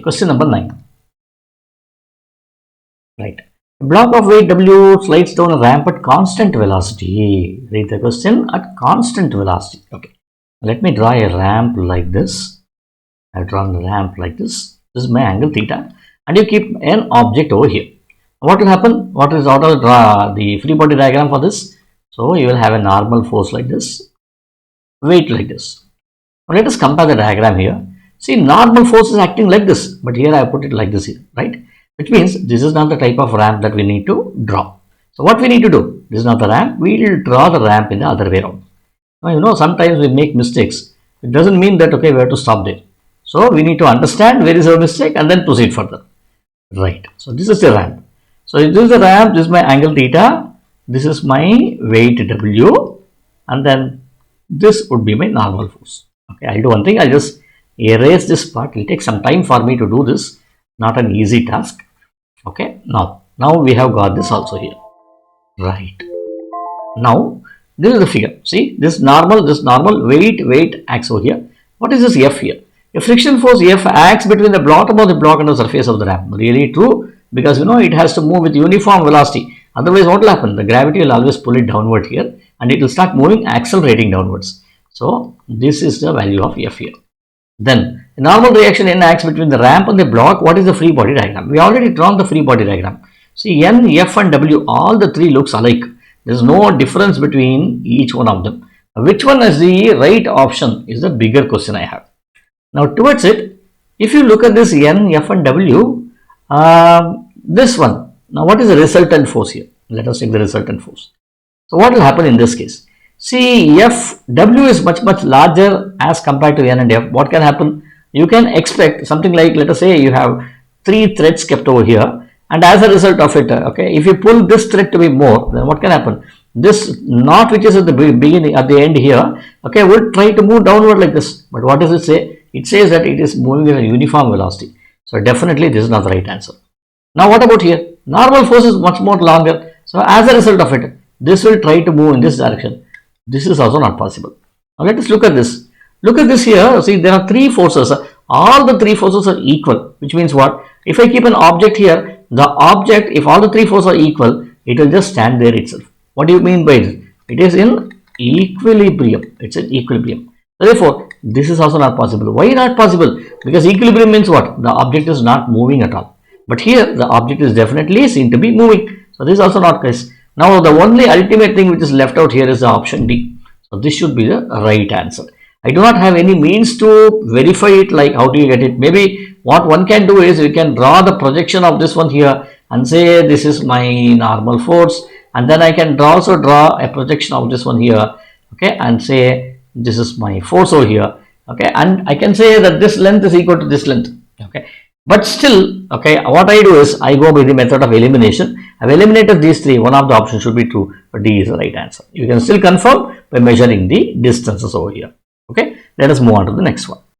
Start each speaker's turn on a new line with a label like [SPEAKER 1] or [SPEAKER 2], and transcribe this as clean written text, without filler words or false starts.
[SPEAKER 1] question number 9. Right. A block of weight W slides down a ramp at constant velocity. Read the question at constant velocity. Okay. Let me draw a ramp like this. I've drawn a ramp like this. This is my angle theta. And you keep an object over here. What will happen? What will draw the free body diagram for this? So you will have a normal force like this, weight like this. Now let us compare the diagram here. See, normal force is acting like this, but here I have put it like this here, right? Which means this is not the type of ramp that we need to draw. So what we need to do? This is not the ramp. We will draw the ramp in the other way around. Now, you know, sometimes we make mistakes. It doesn't mean that, okay, we have to stop there. So we need to understand where is our mistake and then proceed further. Right. So this is the ramp. So this is the ramp. This is my angle theta. This is my weight W. And then this would be my normal force. Okay. I'll do one thing. I'll just erase this part. It will take some time for me to do this. Not an easy task. Okay. Now we have got this also here. Right. Now this is the figure. See, this normal weight acts over here. What is this F here? A friction force F acts between the bottom of the block and the surface of the ramp. Really true, because you know it has to move with uniform velocity. Otherwise, what will happen? The gravity will always pull it downward here, and it will start moving, accelerating downwards. So this is the value of F here. Then the normal reaction N acts between the ramp and the block. What is the free body diagram? We already drawn the free body diagram. See, N, F, and W, all the three looks alike. There is no difference between each one of them. Which one is the right option is the bigger question I have. Now towards it, if you look at this N, F and W, this one, now what is the resultant force here? Let us take the resultant force. So what will happen in this case? See, W is much larger as compared to N and F. What can happen? You can expect something like, let us say you have 3 threads kept over here, and as a result of it, okay, if you pull this thread to be more, then what can happen? This knot which is at the beginning, at the end here, okay, will try to move downward like this. But what does it say? It says that it is moving at a uniform velocity. So definitely this is not the right answer. Now what about here? Normal force is much more longer. So as a result of it, this will try to move in this direction. This is also not possible. Now let us look at this. Look at this here. See, there are 3 forces. All the 3 forces are equal. Which means what? If I keep an object here, the object, if all the 3 forces are equal, it will just stand there itself. What do you mean by this? It is in equilibrium. It's in equilibrium. Therefore, this is also not possible. Why not possible? Because equilibrium means what? The object is not moving at all. But here, the object is definitely seen to be moving. So, this is also not case. Now, the only ultimate thing which is left out here is the option D. So, this should be the right answer. I do not have any means to verify it, like how do you get it. Maybe what one can do is we can draw the projection of this one here and say this is my normal force. And then I can also draw a projection of this one here, okay, and say this is my force over here, okay, and I can say that this length is equal to this length, okay. But still, okay, what I do is I go by the method of elimination. I've eliminated these 3. One of the options should be true, but D is the right answer. You can still confirm by measuring the distances over here. Okay, let us move on to the next one.